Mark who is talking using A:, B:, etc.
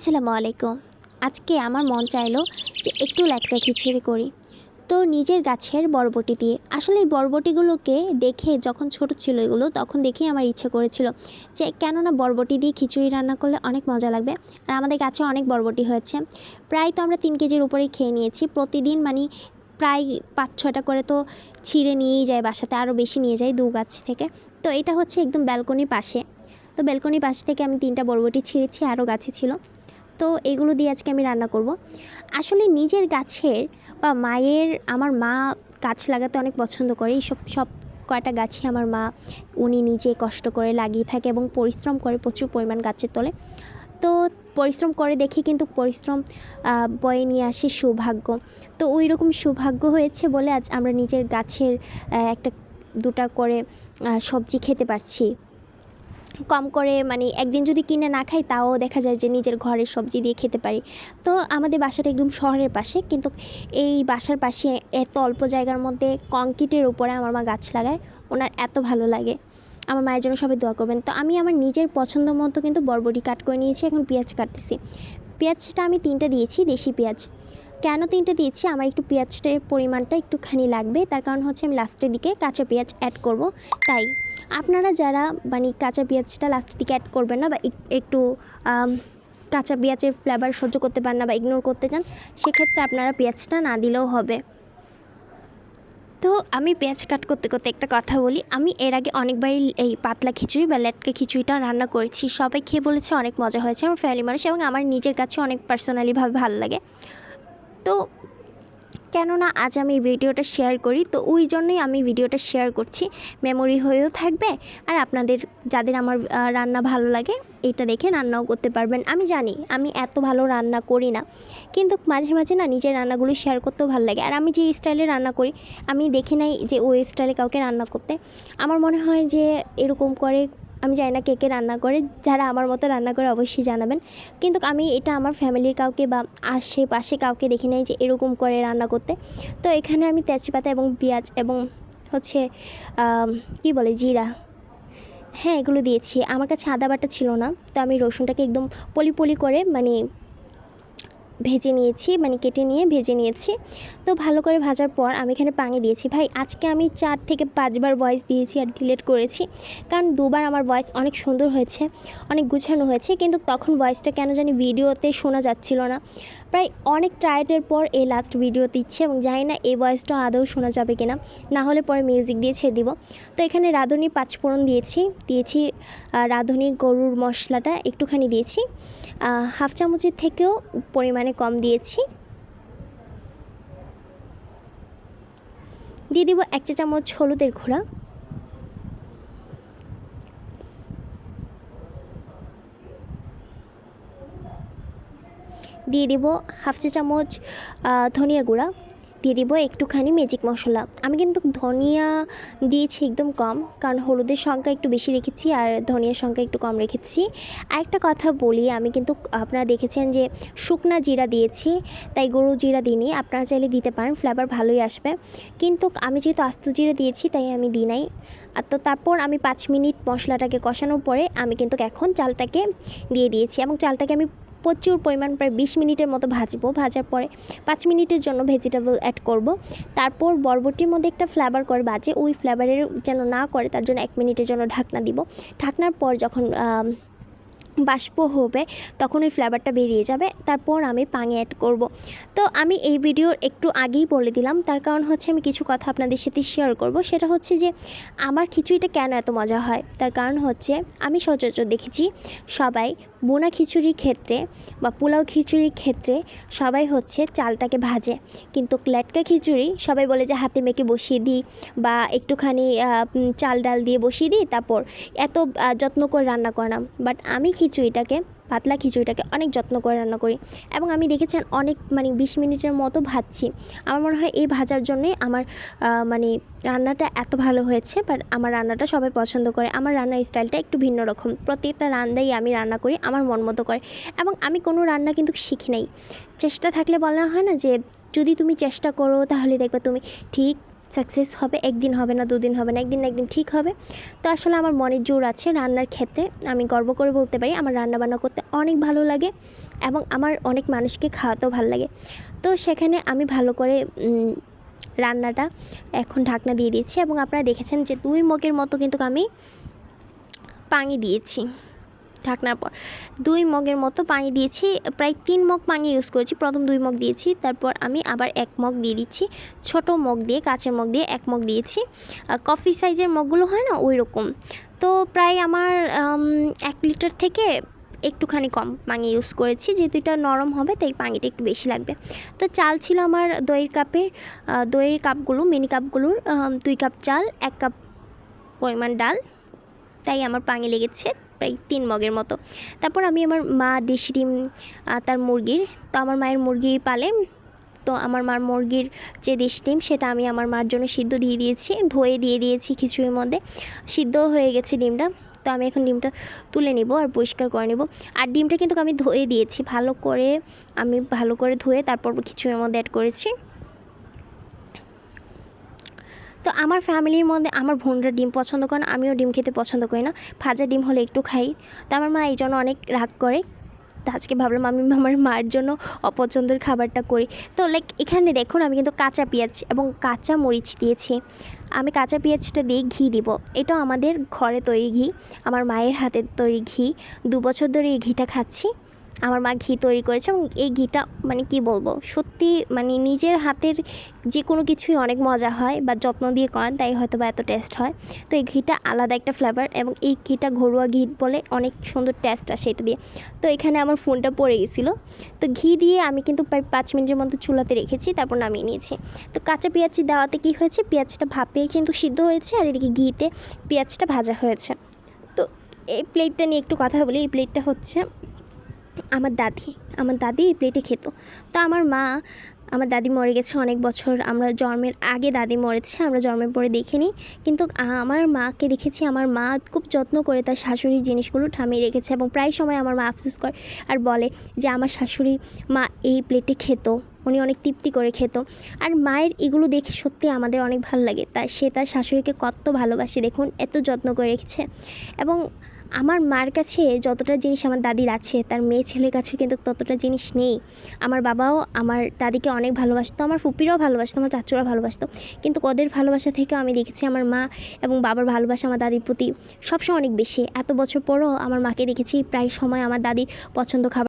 A: আসসালামু আলাইকুম। আজকে আমার মন চাইলো যে একটু লেটকা খিচুড়ি করি। তো নিজের গাছের বরবটি দিয়ে আসলে এই বরবটিগুলোকে দেখে যখন ছোট ছিল এগুলো তখন দেখেই আমার ইচ্ছে করেছিল যে কেননা বরবটি দিয়ে খিচুড়ি রান্না করলে অনেক মজা লাগবে। আর আমাদের গাছে অনেক বরবটি হয়েছে, প্রায় তো আমরা 3 কেজির উপরেই খেয়ে নিয়েছি প্রতিদিন, মানে প্রায় 5-6টা করে তো ছিঁড়ে নিয়েই যায় বাসাতে, আরও বেশি নিয়ে যায় 2 গাছ থেকে। তো এটা হচ্ছে একদম ব্যালকনির পাশে, তো ব্যালকনির পাশ থেকে আমি 3টা বরবটি ছিঁড়েছি, আরও গাছে ছিল। তো এগুলো দিয়ে আজকে আমি রান্না করব। আসলে নিজের গাছের বা আমার মা গাছ লাগাতে অনেক পছন্দ করে। সব কয়টা গাছই আমার মা উনি নিজে কষ্ট করে লাগিয়ে থাকে এবং পরিশ্রম করে প্রচুর পরিমাণ গাছের তলে। তো পরিশ্রম করে দেখি কিন্তু পরিশ্রম বয়ে নিয়ে আসে সৌভাগ্য। তো ওই রকম সৌভাগ্য হয়েছে বলে আজ আমরা নিজের গাছের একটা দুটা করে সবজি খেতে পারছি কম করে, মানে একদিন যদি কিনে না খাই তাও দেখা যায় যে নিজের ঘরের সবজি দিয়ে খেতে পারি। তো আমাদের বাসাটা একদম শহরের পাশে, কিন্তু এই বাসার পাশে এত অল্প জায়গার মধ্যে কংক্রিটের উপরে আমার মা গাছ লাগায়, ওনার এত ভালো লাগে। আমার মায়ের জন্য সবাই দোয়া করবেন। তো আমি আমার নিজের পছন্দ মতো কিন্তু বরবটি কাট করে নিয়েছি, এখন পেঁয়াজ কাটতেছি। পেঁয়াজটা আমি 3টা দিয়েছি, দেশি পেঁয়াজ। কেন 3টা দিয়েছি, আমার একটু পেঁয়াজটার পরিমাণটা একটুখানি লাগবে, তার কারণ হচ্ছে আমি লাস্টের দিকে কাঁচা পেঁয়াজ অ্যাড করব। তাই আপনারা যারা মানে কাঁচা পেঁয়াজটা লাস্টের দিকে অ্যাড করবেন না বা একটু কাঁচা পেঁয়াজের ফ্লেভার সহ্য করতে পারেন না বা ইগনোর করতে চান, সেক্ষেত্রে আপনারা পেঁয়াজটা না দিলেও হবে। তো আমি পেঁয়াজ কাট করতে করতে একটা কথা বলি, আমি এর আগে অনেকবারই এই পাতলা খিচুড়ি বা লেটকা খিচুড়িটা রান্না করেছি, সবাই খেয়ে বলেছে অনেক মজা হয়েছে, আমার ফ্যামিলি মানুষ এবং আমার নিজের কাছে অনেক পার্সোনালিভাবে ভালো লাগে। তো কেননা আজ আমি এই ভিডিওটা শেয়ার করি, তো ওই জন্যই আমি ভিডিওটা শেয়ার করছি, মেমোরি হয়েও থাকবে। আর আপনাদের যাদের আমার রান্না ভালো লাগে এটা দেখে রান্নাও করতে পারবেন। আমি জানি আমি এত ভালো রান্না করি না, কিন্তু মাঝে মাঝে না নিজের রান্নাগুলো শেয়ার করতেও ভালো লাগে। আর আমি যে স্টাইলে রান্না করি আমি দেখি নাই যে ওই স্টাইলে কাউকে রান্না করতে। আমার মনে হয় যে এরকম করে, আমি জানি না কে কে রান্না করে, যারা আমার মতো রান্না করে অবশ্যই জানাবেন। কিন্তু আমি এটা আমার ফ্যামিলির কাউকে বা আশেপাশে কাউকে দেখি নাই যে এরকম করে রান্না করতে। তো এখানে আমি তেজপাতা এবং পেঁয়াজ এবং হচ্ছে কি বলে জিরা, হ্যাঁ এগুলো দিয়েছি। আমার কাছে আদা বাটা ছিল না, তো আমি রসুনটাকে একদম পলি পলি করে মানে ভেজে নিয়েছি, মানে কেটে নিয়ে ভেজে নিয়েছি। তো ভালো করে ভাজার পর আমি এখানে পানি দিয়েছি। ভাই আজকে আমি 4 থেকে 5 বার ভয়েস দিয়েছি আর ডিলিট করেছি, কারণ 2বার আমার ভয়েস অনেক সুন্দর হয়েছে, অনেক গুছানো হয়েছে, কিন্তু তখন ভয়েসটা কেন জানি ভিডিওতে শোনা যাচ্ছিল না। প্রায় অনেক ট্রায়ালের পর এই লাস্ট ভিডিও দিচ্ছে এবং জানি না এই ভয়েসটা আদৌ শোনা যাবে কিনা, না হলে পরে মিউজিক দিয়ে ছেড়ে দিব। তো এখানে রাঁধুনি 5 ফোড়ন দিয়েছি রাঁধুনির গরুর মশলাটা একটুখানি দিয়েছি, হাফ চামচের থেকেও পরিমাণে কম দিয়েছি। দিয়ে দিব 1 চা চামচ হলুদের গুঁড়া, দিয়ে দিব হাফ চা চামচ ধনিয়া গুঁড়া, দিয়ে দিব একটুখানি ম্যাজিক মশলা। আমি কিন্তু ধনিয়া দিয়েছি একদম কম, কারণ হলুদের সংখ্যা একটু বেশি রেখেছি আর ধনিয়ার সংখ্যা একটু কম রেখেছি। আরেকটা কথা বলি, আমি কিন্তু আপনারা দেখেছেন যে শুকনা জিরা দিয়েছি, তাই গরু জিরা দিইনি, আপনারা চাইলে দিতে পারেন, ফ্লেভার ভালোই আসবে। কিন্তু আমি যেহেতু আস্ত জিরা দিয়েছি তাই আমি দিই নাই। তো তারপর আমি 5 মিনিট মশলাটাকে কষানোর পরে আমি কিন্তু এখন চালটাকে দিয়ে দিয়েছি এবং চালটাকে আমি প্রচুর পরিমাণ প্রায় 20 মিনিটের মতো ভাজবো। ভাজার পরে 5 মিনিটের জন্য ভেজিটেবল অ্যাড করব। তারপর বরবটির মধ্যে একটা ফ্লেভার করে বাজে, ওই ফ্লেভারের যেন না করে তার জন্য 1 মিনিটের জন্য ঢাকনা দিব। ঢাকনার পর যখন বাষ্প হবে তখন ওই ফ্লেভারটা বেরিয়ে যাবে, তারপর আমি পানি অ্যাড করব। তো আমি এই ভিডিওর একটু আগেই বলে দিলাম, তার কারণ হচ্ছে আমি কিছু কথা আপনাদের সাথে শেয়ার করব। সেটা হচ্ছে যে আমার খিচুড়িটা কেন এত মজা হয়, তার কারণ হচ্ছে আমি সচরাচর দেখেছি সবাই বোনা খিচুড়ির ক্ষেত্রে বা পোলাও খিচুড়ির ক্ষেত্রে সবাই হচ্ছে চালটাকে ভাজে, কিন্তু লেটকা খিচুড়ি সবাই বলে যে হাতে মেখে বসিয়ে দিই বা একটুখানি চাল ডাল দিয়ে বসিয়ে দিই, তারপর এত যত্ন করে রান্না করে না। বাট আমি পাতলা খিচুড়িটাকে অনেক যত্ন করে রান্না করি এবং আমি দেখেছেন অনেক মানে 20 মিনিটের মতো ভাজছি। আমার মনে হয় এই ভাজার জন্যই আমার মানে রান্নাটা এত ভালো হয়েছে। বাট আমার রান্নাটা সবাই পছন্দ করে, আমার রান্নার স্টাইলটা একটু ভিন্ন রকম। প্রত্যেকটা রান্নাই আমি রান্না করি আমার মন মতো করে, এবং আমি কোনো রান্না কিন্তু শিখি নাই। চেষ্টা থাকলে বলা হয় না যে যদি তুমি চেষ্টা করো তাহলে দেখবে তুমি ঠিক সাকসেস হবে, একদিন হবে না, দুদিন হবে না, একদিন না একদিন ঠিক হবে। তো আসলে আমার মনের জোর আছে রান্নার ক্ষেত্রে। আমি গর্ব করে বলতে পারি আমার রান্নাবান্না করতে অনেক ভালো লাগে এবং আমার অনেক মানুষকে খাওয়াতেও ভালো লাগে। তো সেখানে আমি ভালো করে রান্নাটা এখন ঢাকনা দিয়ে দিয়েছি এবং আপনারা দেখেছেন যে 2 মগের মতো কিন্তু আমি পানি দিয়েছি। ঢাকনার পর 2 মগের মতো পানি দিয়েছি, প্রায় 3 মগ পানি ইউজ করেছি। প্রথম 2 মগ দিয়েছি, তারপর আমি আবার 1 মগ দিয়ে দিচ্ছি। ছোট মগ দিয়ে, কাঁচের মগ দিয়ে 1 মগ দিয়েছি। কফি সাইজের মগগুলো হয় না, ওই রকম। তো প্রায় আমার 1 লিটার থেকে একটুখানি কম পানি ইউজ করেছি, যেহেতু এটা নরম হবে তাই পানিটা একটু বেশি লাগবে। তো চাল ছিল আমার দইয়ের কাপের, দইয়ের কাপগুলো, মিনি কাপগুলোর 2 কাপ চাল, 1 কাপ পরিমাণ ডাল, তাই আমার পানি লেগেছে প্রায় 3 মগের মতো। তারপর আমি আমার মা দেশি ডিম তার মুরগির, তো আমার মায়ের মুরগি পালে, তো আমার মার মুরগির যে দেশি ডিম সেটা আমি আমার মার জন্য সিদ্ধ দিয়ে দিয়েছি, ধুয়ে দিয়ে দিয়েছি কিছুর মধ্যে, সিদ্ধ হয়ে গেছে ডিমটা। তো আমি এখন ডিমটা তুলে নিব আর পরিষ্কার করে নেব। আর ডিমটা কিন্তু আমি ধুয়ে দিয়েছি ভালো করে, আমি ভালো করে ধুয়ে তারপর কিছুর মধ্যে অ্যাড করেছি। তো আমার ফ্যামিলির মধ্যে আমার বোনরা ডিম পছন্দ করে না, আমিও ডিম খেতে পছন্দ করি না, ভাজা ডিম হলে একটু খাই। তো আমার মা এই জন্য অনেক রাগ করে। তো আজকে ভাবলাম আমি আমার মার জন্য অপছন্দের খাবারটা করি। তো এখানে দেখুন আমি কিন্তু কাঁচা পেঁয়াজ এবং কাঁচা মরিচ দিয়েছি। আমি কাঁচা পেঁয়াজটা দিয়ে ঘি দিব। এটাও আমাদের ঘরে তৈরি ঘি, আমার মায়ের হাতের তৈরি ঘি। 2 বছর ধরে এই ঘিটা খাচ্ছি। আমার মা ঘি তৈরি করেছে এবং এই ঘিটা মানে কি বলবো, সত্যি মানে নিজের হাতের যে কোনো কিছুই অনেক মজা হয় বা যত্ন দিয়ে করেন, তাই হয়তো বা এত টেস্ট হয়। তো এই ঘিটা আলাদা একটা ফ্লেভার এবং এই ঘিটা ঘরোয়া ঘি বলে অনেক সুন্দর টেস্ট আসে এটা দিয়ে। তো এখানে আমার ফোনটা পড়ে গেছিলো, তো ঘি দিয়ে আমি কিন্তু প্রায় 5 মিনিটের মতো চুলাতে রেখেছি, তারপর নামিয়ে নিয়েছি। তো কাঁচা পেঁয়াজটি দেওয়াতে কী হয়েছে, পেঁয়াজটা ভাপে কিন্তু সিদ্ধ হয়েছে আর এদিকে ঘিতে পেঁয়াজটা ভাজা হয়েছে। তো এই প্লেটটা নিয়ে একটু কথা বলি। এই প্লেটটা হচ্ছে আমার দাদি এই প্লেটে খেত। তো আমার দাদি মরে গেছে অনেক বছর, আমরা জন্মের আগে দাদি মরেছে, আমরা জন্মের পরে দেখিনি। কিন্তু আমার মাকে দেখেছি, আমার মা খুব যত্ন করে তার শাশুড়ির জিনিসগুলো থামিয়ে রেখেছে এবং প্রায় সময় আমার মা আফসোস করে আর বলে যে আমার শাশুড়ি মা এই প্লেটে খেত, উনি অনেক তৃপ্তি করে খেত। আর মায়ের এগুলো দেখে সত্যি আমাদের অনেক ভালো লাগে, সে তার শাশুড়িকে কত ভালোবাসে দেখুন, এত যত্ন করে রেখেছে। এবং আমার মার কাছে যতটা জিনিস আমার দাদির আছে, তার মেয়ে ছেলের কাছে কিন্তু ততটা জিনিস নেই। আমার বাবাও আমার দাদিকে অনেক ভালোবাসতো, আমার ফুপিরাও ভালোবাসতো, আমার চাচুরা ভালোবাসতো, কিন্তু ওদের ভালোবাসা থেকেও আমি দেখেছি আমার মা এবং বাবার ভালোবাসা আমার দাদির প্রতি সবসময় অনেক বেশি। এত বছর পরও আমার মাকে দেখেছি প্রায় সময় আমার দাদির পছন্দ খাবার